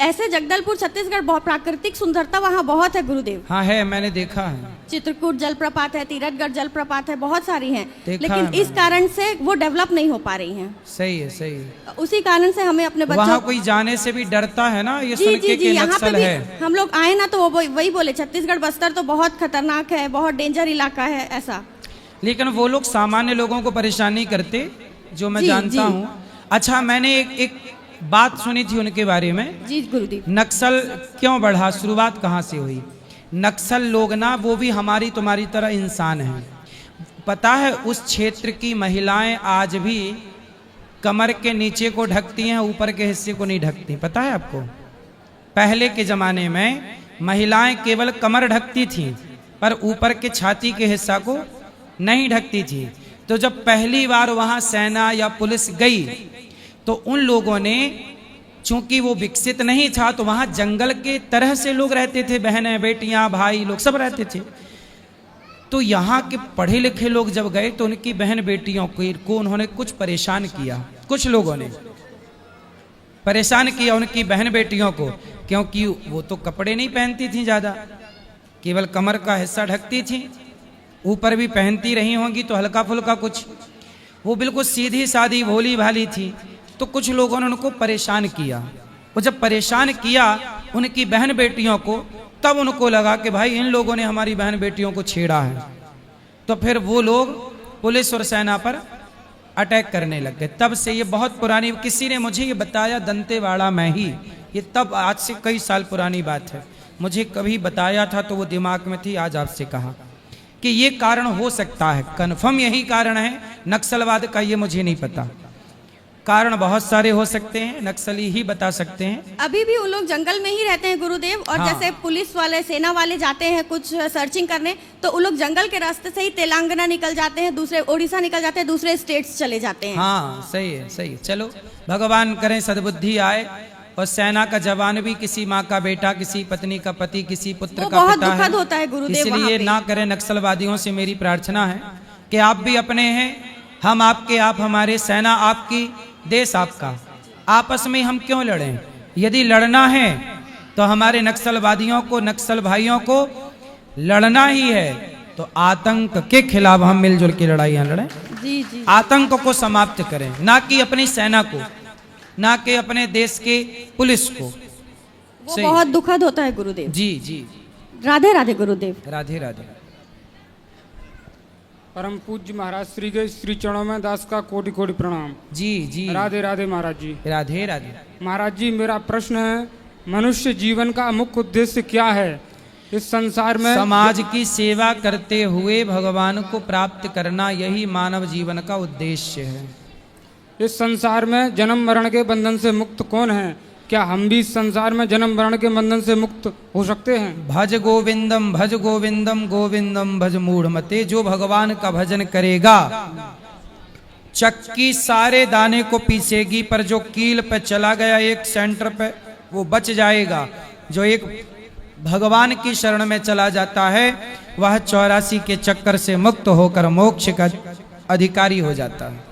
ऐसे जगदलपुर छत्तीसगढ़ बहुत प्राकृतिक सुंदरता वहाँ बहुत है गुरुदेव। हाँ है, मैंने देखा है। चित्रकूट जलप्रपात है, तीरथगढ़ जलप्रपात है, बहुत सारी हैं, देखा लेकिन है इस कारण से वो डेवलप नहीं हो पा रही हैं। सही है, सही है। उसी कारण से हमें अपने बच्चों वहाँ कोई जाने से भी डरता है ना, ये जी सुन जी के जी, कि यहाँ पे नक्सल भी है। हम लोग आए ना तो वो वही बोले छत्तीसगढ़ बस्तर तो बहुत खतरनाक है, बहुत डेंजर इलाका है ऐसा। लेकिन वो लोग सामान्य लोगों को परेशान नहीं करते, जो मैं जी, जानता जी। हूँ। अच्छा, मैंने एक बात सुनी थी उनके बारे में। जी गुरुदेव। नक्सल क्यों बढ़ा, शुरुआत कहाँ से हुई? नक्सल लोग ना वो भी हमारी तुम्हारी तरह इंसान हैं। पता है उस क्षेत्र की महिलाएं आज भी कमर के नीचे को ढकती हैं, ऊपर के हिस्से को नहीं ढकती। पता है आपको? पहले के जमाने में महिलाएं केवल कमर ढकती थीं पर ऊपर के छाती के हिस्सा को नहीं ढकती थी। तो जब पहली बार वहां सेना या पुलिस गई तो उन लोगों ने, चूंकि वो विकसित नहीं था, तो वहां जंगल के तरह से लोग रहते थे, बहनें बेटियां भाई लोग सब रहते थे। तो यहाँ के पढ़े लिखे लोग जब गए तो उनकी बहन बेटियों को उन्होंने कुछ परेशान किया। कुछ लोगों ने परेशान किया उनकी बहन बेटियों को, क्योंकि वो तो कपड़े नहीं पहनती थी ज्यादा, केवल कमर का हिस्सा ढकती थी, ऊपर भी पहनती रही होंगी तो हल्का फुल्का कुछ। वो बिल्कुल सीधी सादी भोली भाली थी। तो कुछ लोगों ने उनको परेशान किया। वो जब परेशान किया उनकी बहन बेटियों को, तब उनको लगा कि भाई इन लोगों ने हमारी बहन बेटियों को छेड़ा है। तो फिर वो लोग पुलिस और सेना पर अटैक करने लग गए। तब से ये बहुत पुरानी, किसी ने मुझे ये बताया दंतेवाड़ा में ही, ये तब आज से कई साल पुरानी बात है। मुझे कभी बताया था तो वो दिमाग में थी, आज आपसे कहा कि ये कारण हो सकता है। कन्फर्म यही कारण है नक्सलवाद का, ये मुझे नहीं पता। कारण बहुत सारे हो सकते हैं, नक्सली ही बता सकते हैं। अभी भी उन लोग जंगल में ही रहते हैं गुरुदेव। और हाँ। जैसे पुलिस वाले सेना वाले जाते हैं कुछ सर्चिंग करने, तो उन लोग जंगल के रास्ते से ही तेलंगाना निकल जाते हैं, दूसरे उड़ीसा निकल जाते हैं, दूसरे स्टेट्स चले जाते हैं। हाँ सही है, सही है। चलो भगवान करें सद्बुद्धि आए और सेना का जवान भी किसी माँ का बेटा, किसी पत्नी का पति, किसी पुत्र वो का बहुत पिता दुखद होता है गुरुदेव वहाँ इसलिए पे। ना करें। नक्सलवादियों से मेरी प्रार्थना है कि आप भी अपने हैं, हम आपके, आप हमारे, सेना आपकी, देश आपका। आपस में हम क्यों लड़ें? यदि लड़ना है तो हमारे नक्सलवादियों को, नक्सल भाइयों को लड़ना ही है तो आतंक के खिलाफ हम मिलजुल के लड़ाइयां लड़ें। जी जी। आतंक को समाप्त करें, ना कि अपनी सेना को, ना कि अपने देश के पुलिस को। वो सही। बहुत दुखद होता है गुरुदेव। जी जी, राधे राधे गुरुदेव। राधे राधे। परम पूज्य महाराज श्री के श्री चरणों में दास का कोटि कोटि प्रणाम। जी जी, राधे राधे महाराज जी। राधे राधे। महाराज जी, मेरा प्रश्न है, मनुष्य जीवन का मुख्य उद्देश्य क्या है इस संसार में? समाज की सेवा करते हुए भगवान को प्राप्त करना, यही मानव जीवन का उद्देश्य है। इस संसार में जन्म मरण के बंधन से मुक्त कौन है? क्या हम भी इस संसार में जन्म मरण के बंधन से मुक्त हो सकते हैं? भज गोविंदम भज गोविंदम गोविंदम भज मूढ़मते। जो भगवान का भजन करेगा, चक्की सारे दाने को पीसेगी, पर जो कील पे चला गया एक सेंटर पे, वो बच जाएगा। जो एक भगवान की शरण में चला जाता है, वह 84 के चक्कर से मुक्त होकर मोक्ष का अधिकारी हो जाता है।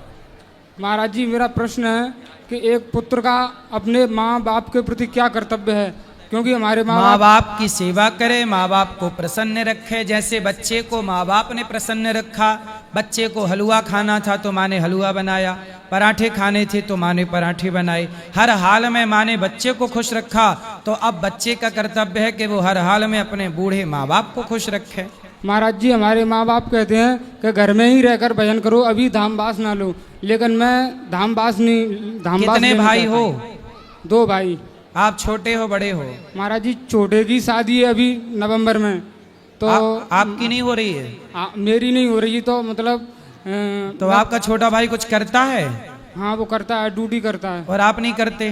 महाराज जी, मेरा प्रश्न है कि एक पुत्र का अपने माँ बाप के प्रति क्या कर्तव्य है? क्योंकि हमारे माँ बाप की सेवा करे, माँ बाप को प्रसन्न रखे। जैसे बच्चे को माँ बाप ने प्रसन्न रखा, बच्चे को हलवा खाना था तो माँ ने हलवा बनाया, पराठे खाने थे तो माँ ने पराठे बनाए। हर हाल में माँ ने बच्चे को खुश रखा, तो अब बच्चे का कर्तव्य है कि वो हर हाल में अपने बूढ़े माँ बाप को खुश रखे। महाराज जी, हमारे माँ बाप कहते हैं कि घर में ही रहकर भजन करो, अभी धामवास ना लो, लेकिन मैं धामवास नहीं। कितने भाई हो? 2 भाई। आप छोटे हो बड़े हो? महाराज जी छोटे की शादी है अभी नवंबर में, तो आपकी नहीं हो रही है? मेरी नहीं हो रही, तो मतलब तो आपका छोटा भाई कुछ करता है? हाँ वो करता है, ड्यूटी करता है। और आप नहीं करते?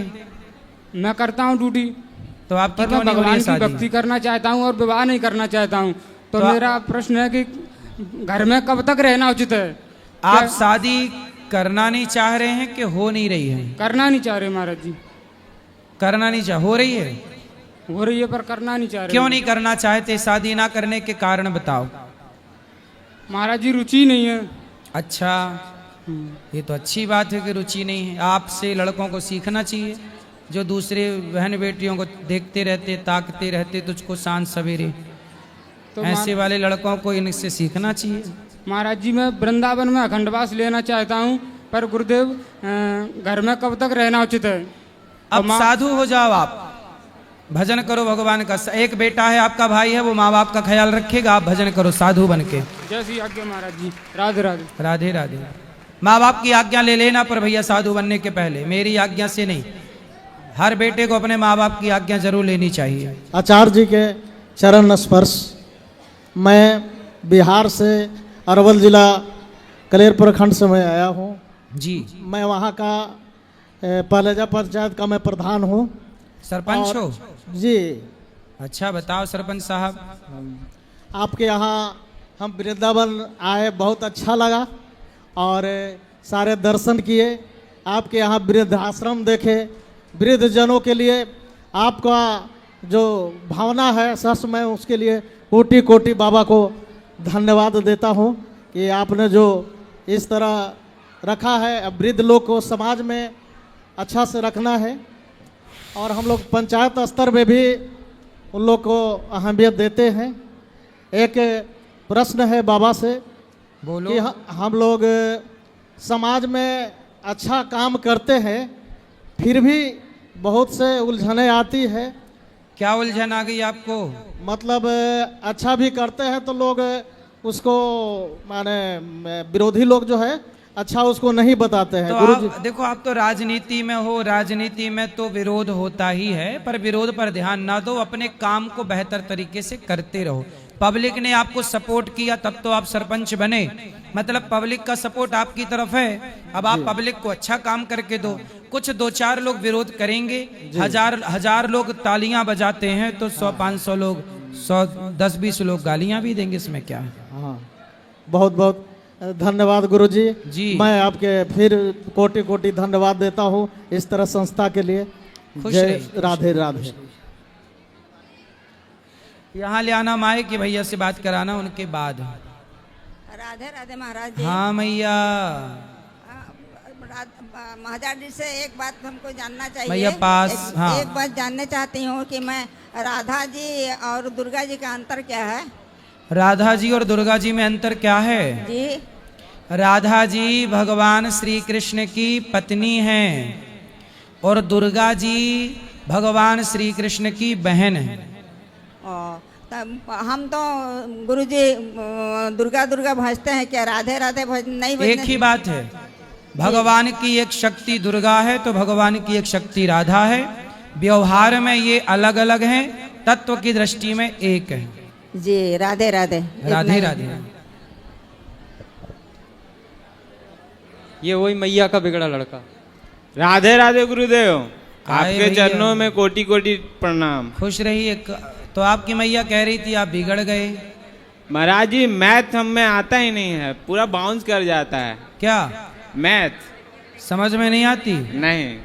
मैं करता हूँ ड्यूटी, तो आपकी पर क्यों मैं नहीं हो रही भगवान है की शादी? भक्ति करना चाहता हूँ और विवाह नहीं करना चाहता हूँ। तो मेरा प्रश्न है कि घर में कब तक रहना उचित है? आप शादी करना नहीं चाह रहे हैं कि हो नहीं रही है? करना नहीं चाह रहे महाराज जी। करना नहीं चाह, हो रही है? हो रही है पर करना नहीं चाह रहे। क्यों नहीं करना चाहते? शादी ना करने के कारण बताओ। महाराज जी रुचि नहीं है। अच्छा, ये तो अच्छी बात है कि रुचि नहीं है। आपसे लड़कों को सीखना चाहिए, जो दूसरे बहन बेटियों को देखते रहते, ताकते रहते तुझको शान सवेरे, तो ऐसे वाले लड़कों को इनसे सीखना चाहिए। महाराज जी मैं वृंदावन में अखंडवास लेना चाहता हूँ, पर गुरुदेव घर में कब तक रहना उचित है? अब साधु हो जाओ, आप भजन करो भगवान का। एक बेटा है, आपका भाई है, वो माँ बाप का ख्याल रखेगा, आप भजन करो साधु बन के। जैसी आज्ञा महाराज जी। राधे राधे। राधे राधे। माँ बाप की आज्ञा ले लेना पर भैया साधु बनने के पहले, मेरी आज्ञा से नहीं। हर बेटे को अपने माँ बाप की आज्ञा जरूर लेनी चाहिए। आचार्य जी के चरण स्पर्श। मैं बिहार से अरवल जिला कलेर प्रखंड से मैं आया हूँ जी। मैं वहाँ का पलेजा पंचायत का मैं प्रधान हूँ। सरपंच हो? जी। अच्छा बताओ सरपंच साहब। आपके यहाँ हम वृंदावन आए, बहुत अच्छा लगा और सारे दर्शन किए। आपके यहाँ वृद्धाश्रम देखे, वृद्ध जनों के लिए आपका जो भावना है, सच में उसके लिए कोटि कोटि बाबा को धन्यवाद देता हूँ कि आपने जो इस तरह रखा है। अब वृद्ध लोग को समाज में अच्छा से रखना है और हम लोग पंचायत स्तर में भी उन लोग को अहमियत देते हैं। एक प्रश्न है बाबा से, बोलो। कि हम लोग समाज में अच्छा काम करते हैं, फिर भी बहुत से उलझने आती है। क्या उलझन आ गई आपको? मतलब अच्छा भी करते हैं तो लोग उसको माने विरोधी लोग जो है अच्छा उसको नहीं बताते हैं। तो गुरुजी देखो, आप तो राजनीति में हो, राजनीति में तो विरोध होता ही है, पर विरोध पर ध्यान ना दो, अपने काम को बेहतर तरीके से करते रहो। पब्लिक ने आपको सपोर्ट किया तब तो आप सरपंच बने, मतलब पब्लिक का सपोर्ट आपकी तरफ है। अब आप पब्लिक को अच्छा काम करके दो। कुछ 2-4 लोग विरोध करेंगे, हजार लोग तालियां बजाते हैं तो 100-500 लोग, 110-20 लोग गालियां भी देंगे, इसमें क्या है? हाँ, बहुत बहुत धन्यवाद गुरुजी जी। मैं आपके फिर कोटि कोटि धन्यवाद देता हूँ इस तरह संस्था के लिए। जय राधे राधे। यहाँ ले आना माए कि भैया से बात कराना, उनके बाद। राधे राधे महाराज जी। हाँ मैया। महाराज जी से एक बात हमको जानना चाहिए। भैया पास। हाँ। एक बात जानना चाहती हूँ कि मैं राधा जी और दुर्गा जी का अंतर क्या है? राधा जी और दुर्गा जी में अंतर क्या है? जी। राधा जी भगवान श्री कृष्ण की पत्नी हैं और दुर्गा जी भगवान श्री कृष्ण की बहन है। हम तो गुरुजी दुर्गा दुर्गा भजते हैं, क्या राधे राधे नहीं भजते? एक ही बात है, भगवान की एक शक्ति दुर्गा है तो भगवान की एक शक्ति राधा है। व्यवहार में ये अलग अलग हैं, तत्व की दृष्टि में एक है। जी राधे राधे। राधे राधे। ये वही मैया का बिगड़ा लड़का। राधे राधे गुरुदेव, आपके चरणों में कोटि कोटि प्रणाम। खुश रहिए। तो आपकी मैया कह रही थी आप बिगड़ गए। महाराज जी मैथ हम में आता ही नहीं है, पूरा बाउंस कर जाता है। क्या मैथ समझ में नहीं आती? नहीं।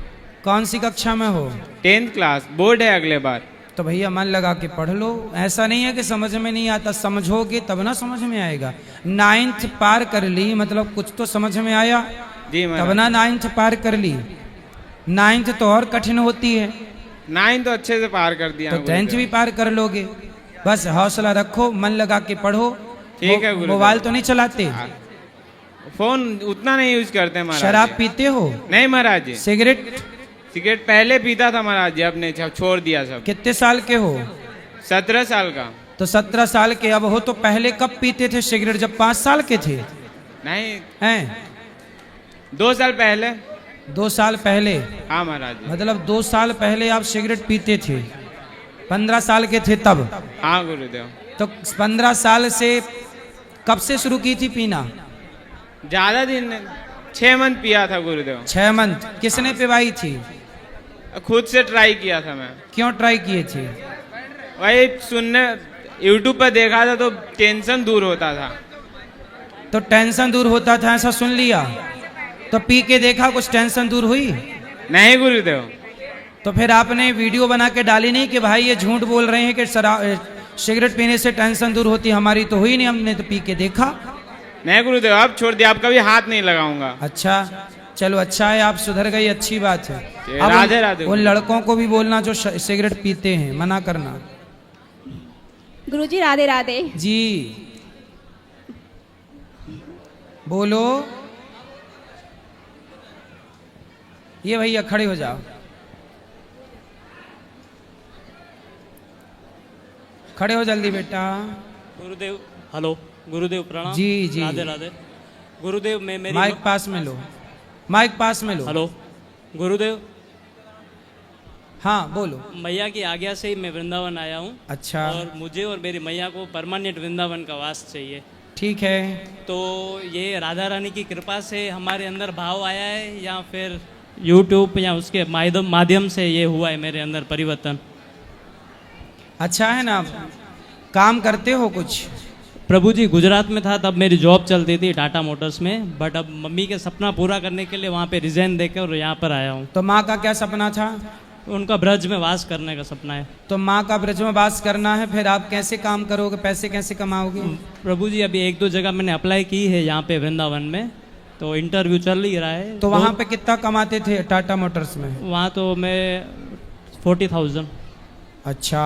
कौन सी कक्षा में हो? 10th क्लास, बोर्ड है अगले बार। तो भैया मन लगा के पढ़ लो। ऐसा नहीं है कि समझ में नहीं आता, समझोगे तब ना समझ में आएगा। 9th पार कर ली मतलब कुछ तो समझ में आया जी, तब ना 9th पार कर ली। 9th तो और कठिन होती है। 9th तो अच्छे से पार कर दिया, तो 10th भी पार कर लोगे। बस हौसला रखो, मन लगा के पढ़ो। ठीक है गुरु। मोबाइल तो नहीं चलाते? फोन उतना नहीं यूज करते महाराज। शराब पीते हो? नहीं महाराज जी। सिगरेट? सिगरेट पहले पीता था महाराज जी, अब नहीं, छोड़ दिया सब। कितने साल के हो? 17 साल का। तो 17 साल के अब हो, तो पहले कब पीते थे सिगरेट? जब 5 साल के थे? नहीं हैं? 2 साल पहले। 2 साल पहले? हाँ महाराज जी। मतलब 2 साल पहले आप सिगरेट पीते थे, 15 साल के थे तब? हाँ गुरुदेव। तो 15 साल से कब से शुरू की थी पीना? ज्यादा दिन 6 मंथ पिया था गुरुदेव। 6 मंथ। किसने पिवाई थी? खुद से ट्राई किया था मैं। क्यों ट्राई किए थे? वही सुनने यूट्यूब पर देखा था तो टेंशन दूर होता था। तो टेंशन दूर होता था ऐसा सुन लिया, तो पी के देखा कुछ टेंशन दूर हुई? नहीं गुरुदेव। तो फिर आपने वीडियो बना के डाली नहीं कि भाई ये झूठ बोल रहे हैं कि सिगरेट पीने से टेंशन दूर होती? हमारी तो हुई नहीं, हमने तो पी के देखा। नहीं गुरुदेव, अब छोड़ दिया, अब कभी हाथ नहीं लगाऊंगा। अच्छा चलो, अच्छा है आप सुधर गई, अच्छी बात है। अब राधे राधे। उन लड़कों को भी बोलना जो सिगरेट पीते हैं, मना करना। गुरुजी राधे राधे। जी बोलो। ये भैया खड़े हो जाओ, खड़े हो जल्दी बेटा। गुरुदेव हेलो, गुरुदेव प्रणाम। जी जी राधे राधे। गुरुदेव मैं मेरी माइक पास में लो, माइक पास में लो। हेलो गुरुदेव। हाँ बोलो। मैया की आज्ञा से ही मैं वृंदावन आया हूँ। अच्छा। और मुझे और मेरी मैया को परमानेंट वृंदावन का वास चाहिए। ठीक है। तो ये राधा रानी की कृपा से हमारे अंदर भाव आया है या फिर यूट्यूब या उसके माध्यम से ये हुआ है मेरे अंदर परिवर्तन? अच्छा है ना। काम करते हो कुछ? प्रभु जी गुजरात में था तब मेरी जॉब चलती थी टाटा मोटर्स में, बट अब मम्मी के सपना पूरा करने के लिए वहाँ पे रिजाइन देकर और यहाँ पर आया हूँ। तो माँ का क्या सपना था? उनका ब्रज में वास करने का सपना है। तो माँ का ब्रज में वास करना है, फिर आप कैसे काम करोगे, पैसे कैसे कमाओगे? प्रभु जी अभी 1-2 जगह मैंने अप्लाई की है यहाँ पे वृंदावन में, तो इंटरव्यू चल ही रहा है। तो वहाँ पे कितना कमाते थे टाटा मोटर्स में? वहाँ तो मैं 40,000। अच्छा।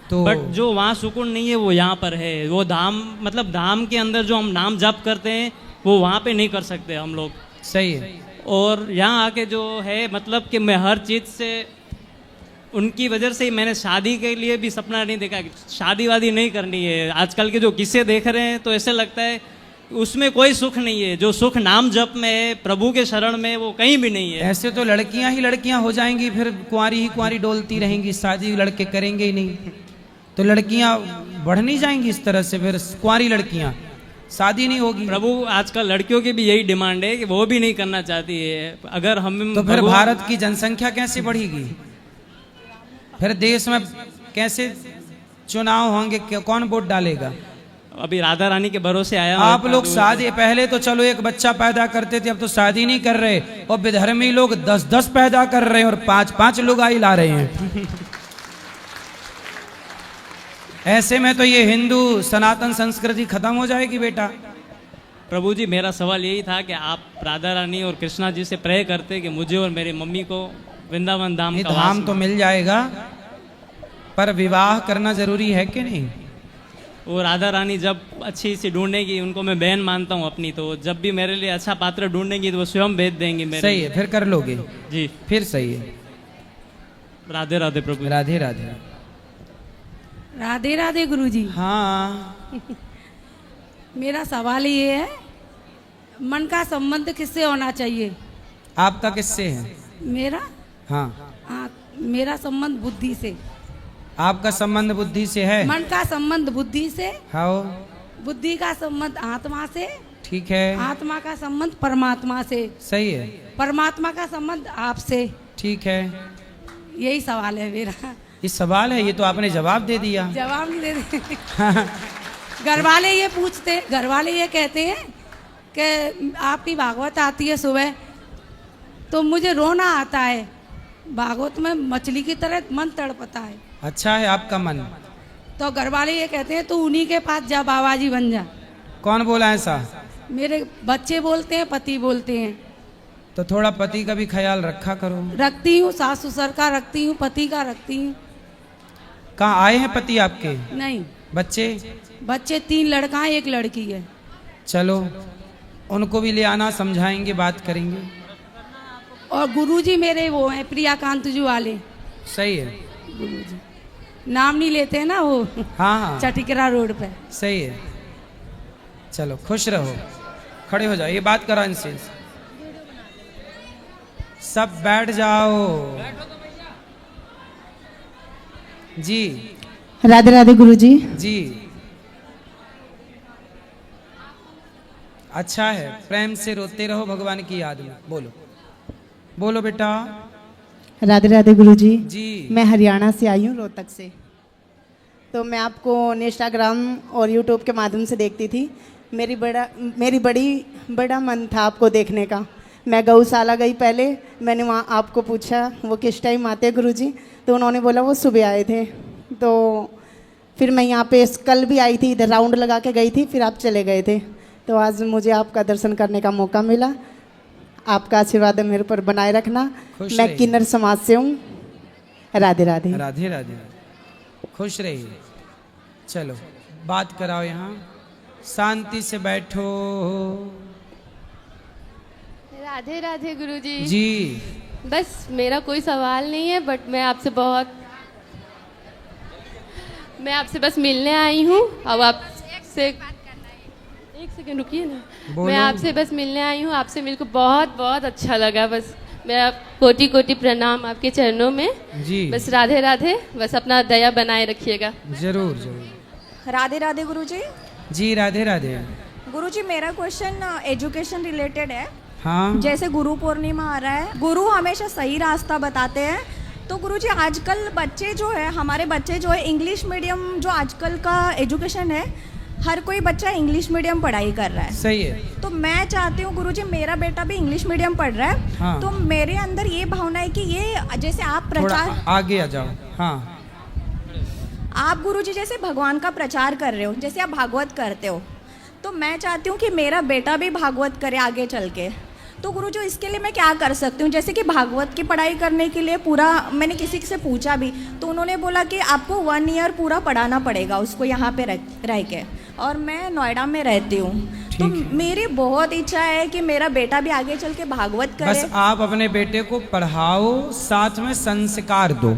तो बट जो वहाँ सुकून नहीं है वो यहाँ पर है। वो धाम, मतलब धाम के अंदर जो हम नाम जप करते हैं वो वहाँ पे नहीं कर सकते हम लोग। सही है। और यहाँ आके जो है मतलब कि मैं हर चीज़ से उनकी वजह से ही मैंने शादी के लिए भी सपना नहीं देखा कि शादी वादी नहीं करनी है। आजकल के जो किस्से देख रहे हैं तो ऐसे लगता है उसमें कोई सुख नहीं है। जो सुख नाम जप में है, प्रभु के शरण में, वो कहीं भी नहीं है। ऐसे तो लड़कियां ही लड़कियां हो जाएंगी, फिर कुंवारी ही कुंवारी डोलती रहेंगी, शादी लड़के करेंगे ही नहीं। तो लड़कियां बढ़ नहीं जाएंगी इस तरह से, फिर कुंवारी लड़कियां, शादी नहीं होगी। प्रभु आजकल लड़कियों की भी यही डिमांड है कि वो भी नहीं करना चाहती है। अगर हम तो फिर भारत की जनसंख्या कैसे बढ़ेगी? फिर देश में कैसे चुनाव होंगे, कौन वोट डालेगा? अभी राधा रानी के भरोसे आया। आप लोग शादी, पहले तो चलो एक बच्चा पैदा करते थे, अब तो शादी नहीं कर रहे, और विधर्मी लोग 10-10 पैदा कर रहे हैं और 5-5 लोग आई ला रहे हैं। ऐसे में तो ये हिंदू सनातन संस्कृति खत्म हो जाएगी बेटा। प्रभु जी मेरा सवाल यही था कि आप राधा रानी और कृष्णा जी से प्रे करते कि मुझे और मेरी मम्मी को वृंदावन धाम का धाम तो मिल जाएगा, पर विवाह करना जरूरी है कि नहीं? वो राधा रानी जब अच्छी सी ढूंढेगी, उनको मैं बहन मानता हूँ अपनी, तो जब भी मेरे लिए अच्छा पात्र ढूंढेंगी तो वो स्वयं भेज देंगी मेरे। सही है, फिर कर लोगे जी। फिर सही है। राधे राधे प्रभु। राधे राधे। राधे राधे गुरुजी। हाँ मेरा सवाल ये है, मन का संबंध किससे होना चाहिए? आपका किससे है? मेरा? हाँ मेरा संबंध बुद्धि से। आपका संबंध बुद्धि से है? मन का संबंध बुद्धि से। हाँ। बुद्धि का संबंध आत्मा से। ठीक है। आत्मा का संबंध परमात्मा से। सही है। परमात्मा का संबंध आपसे। ठीक है। यही सवाल है मेरा। इस सवाल है, ये तो आपने जवाब दे दिया। जवाब नहीं दे घर वाले ये पूछते, घर वाले ये कहते हैं कि आपकी भागवत आती है सुबह तो मुझे रोना आता है, भागवत में मछली की तरह मन तड़पता है। अच्छा है आपका मन। तो घर वाले ये कहते हैं तू उन्हीं के पास जा, बाबा जी बन जा। कौन बोला ऐसा? मेरे बच्चे बोलते हैं, पति बोलते हैं। तो थोड़ा पति का भी ख्याल रखा करो। रखती हूँ, सास ससुर का रखती हूँ, पति का रखती हूँ। कहाँ आए हैं पति आपके? नहीं। बच्चे? बच्चे 3 लड़का है, 1 लड़की है। चलो उनको भी ले आना, समझाएंगे, बात करेंगे। और गुरुजी मेरे वो हैं प्रियाकांत जी वाले। सही है। गुरुजी नाम नहीं लेते हैं ना वो। हाँ चटिकरा रोड पे। सही है। चलो खुश रहो, खड़े हो जाओ, ये बात करो इनसे। सब बैठ जाओ जी। राधे राधे गुरुजी। जी अच्छा है, प्रेम से रोते रहो भगवान की याद में। बोलो बोलो बेटा। राधे राधे गुरुजी। जी मैं हरियाणा से आई हूँ, रोहतक से। तो मैं आपको इंस्टाग्राम और यूट्यूब के माध्यम से देखती थी। मेरी बड़ा मन था आपको देखने का। मैं गौशाला गई पहले, मैंने वहाँ आपको पूछा वो किस टाइम आते हैं गुरुजी, तो उन्होंने बोला वो सुबह आए थे। तो फिर मैं यहाँ पे कल भी आई थी, इधर राउंड लगा के गई थी, फिर आप चले गए थे। तो आज मुझे आपका दर्शन करने का मौका मिला। आपका आशीर्वाद मेरे पर बनाए रखना। मैं किन्नर समाज से हूँ। राधे राधे। राधे राधे। खुश रहिए। चलो बात कराओ, यहाँ शांति से बैठो। राधे राधे गुरुजी। जी बस मेरा कोई सवाल नहीं है, बट मैं आपसे बस मिलने आई हूँ। अब आपसे एक सेकंड रुकिए ना। मैं आपसे बस मिलने आई हूँ, आपसे मिलकर बहुत बहुत अच्छा लगा। बस मेरा कोटि कोटि प्रणाम आपके चरणों में जी। बस राधे राधे। बस अपना दया बनाए रखिएगा। जरूर जरूर। राधे राधे गुरुजी। जी राधे राधे। गुरुजी मेरा क्वेश्चन एजुकेशन रिलेटेड है। हाँ। जैसे गुरु पूर्णिमा आ रहा है, गुरु हमेशा सही रास्ता बताते हैं। तो गुरुजी आजकल बच्चे जो है, हमारे बच्चे जो है इंग्लिश मीडियम, जो आजकल का एजुकेशन है, हर कोई बच्चा इंग्लिश मीडियम पढ़ाई कर रहा है। सही है। तो मैं चाहती हूँ गुरुजी, मेरा बेटा भी इंग्लिश मीडियम पढ़ रहा है। हाँ। तो मेरे अंदर ये भावना है कि ये जैसे आप प्रचार, आगे आ जाओ। हाँ। आप गुरुजी जैसे भगवान का प्रचार कर रहे हो, जैसे आप भागवत करते हो, तो मैं चाहती हूँ कि मेरा बेटा भी भागवत करे आगे चल के। तो गुरुजी इसके लिए मैं क्या कर सकती हूँ? जैसे कि भागवत की पढ़ाई करने के लिए पूरा मैंने किसी से पूछा भी, तो उन्होंने बोला कि आपको 1 ईयर पूरा पढ़ाना पड़ेगा उसको यहाँ पे रह के। और मैं नोएडा में रहती हूँ, तो मेरी बहुत इच्छा है कि मेरा बेटा भी आगे चल के भागवत करे। बस आप अपने बेटे को पढ़ाओ, साथ में संस्कार दो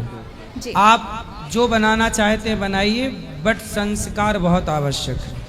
जी। आप जो बनाना चाहते हैं बनाइए, बट संस्कार बहुत आवश्यक है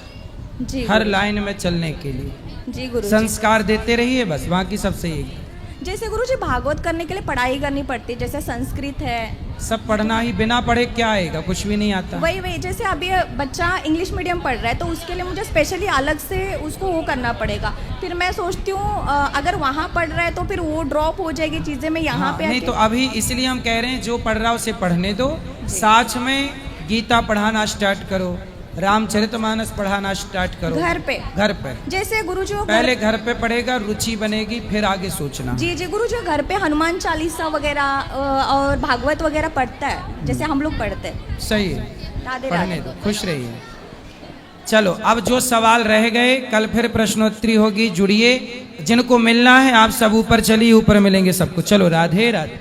जी हर लाइन में चलने के लिए। जी गुरु। संस्कार देते रहिए, बस बाकी सब सही है। जैसे गुरुजी भागवत करने के लिए पढ़ाई करनी पड़ती है, जैसे संस्कृत है, सब पढ़ना ही, बिना पढ़े क्या आएगा? कुछ भी नहीं आता। वही जैसे अभी बच्चा इंग्लिश मीडियम पढ़ रहा है, तो उसके लिए मुझे स्पेशली अलग से उसको वो करना पड़ेगा। फिर मैं सोचती हूँ अगर वहाँ पढ़ रहा है तो फिर वो ड्रॉप हो जाएगी चीज़ें, मैं यहाँ पे नहीं। तो अभी इसलिए हम कह रहे हैं जो पढ़ रहा है उसे पढ़ने दो, साथ में गीता पढ़ाना स्टार्ट करो, रामचरितमानस पढ़ाना स्टार्ट करो घर पे। जैसे गुरुजी पहले घर पे पढ़ेगा, रुचि बनेगी, फिर आगे सोचना। जी जी गुरुजी घर पे हनुमान चालीसा वगैरह और भागवत वगैरह पढ़ता है, जैसे हम लोग पढ़ते हैं। सही है, राधे पढ़ने दो, खुश रहिए। चलो अब जो सवाल रह गए कल फिर प्रश्नोत्तरी होगी, जुड़िए। जिनको मिलना है आप सब ऊपर चलिए, ऊपर मिलेंगे सबको। चलो राधे राधे।